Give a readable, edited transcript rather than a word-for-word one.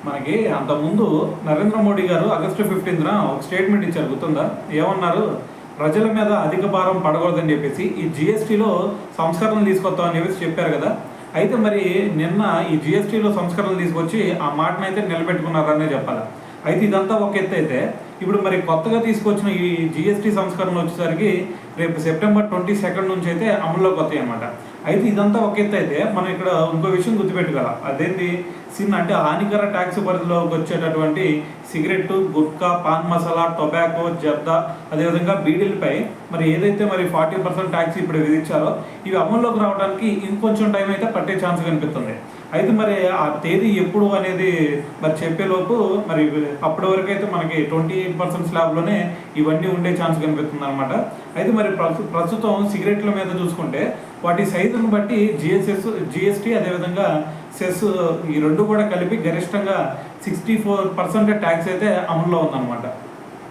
మనకి అంతకుముందు నరేంద్ర మోడీ గారు ఆగస్టు 15న ఒక స్టేట్మెంట్ ఇచ్చారు, గుర్తుందా? ఏమన్నారు? ప్రజల మీద అధిక భారం పడకూడదని చెప్పేసి ఈ జిఎస్టీలో సంస్కరణలు తీసుకొస్తామని చెప్పేసి చెప్పారు కదా. అయితే మరి నిన్న ఈ జిఎస్టీలో సంస్కరణలు తీసుకొచ్చి ఆ మాటనైతే నిలబెట్టుకున్నారనే చెప్పాలి. అయితే ఇదంతా ఒక ఎత్తు అయితే, ఇప్పుడు మరి కొత్తగా తీసుకొచ్చిన ఈ జిఎస్టీ సంస్కరణలు వచ్చేసరికి రేపు సెప్టెంబర్ 22 నుంచి అయితే అమల్లోకి వస్తాయి అన్నమాట. అయితే ఇదంతా ఒక ఎత్తు అయితే మనం ఇక్కడ ఇంకో విషయం గుర్తుపెట్టుకోవాలి. అదేంటి? అంటే హానికర ట్యాక్స్ పరిధిలోకి వచ్చేటటువంటి cigarette, gutka, pan masala, tobacco, zarda, అదేవిధంగా బీడీలపై మరి ఏదైతే మరి 40% ట్యాక్స్ ఇప్పుడు విధించారో ఇవి అమల్లోకి రావడానికి ఇంకొంచెం టైం అయితే పట్టే ఛాన్స్ కనిపిస్తుంది. అయితే మరి ఆ తేదీ ఎప్పుడు అనేది మరి చెప్పేలోపు మరి అప్పటి వరకు అయితే మనకి 28% స్లాబ్లోనే ఇవన్నీ ఉండే ఛాన్స్ కనిపిస్తుంది అనమాట. అయితే మరి ప్రస్తుతం సిగరెట్ల మీద చూసుకుంటే వాటి సైజును బట్టి జిఎస్టీ అదేవిధంగా సెస్ ఈ రెండు కూడా కలిపి గరిష్టంగా 64% ట్యాక్స్ అయితే అమల్లో ఉందన్నమాట.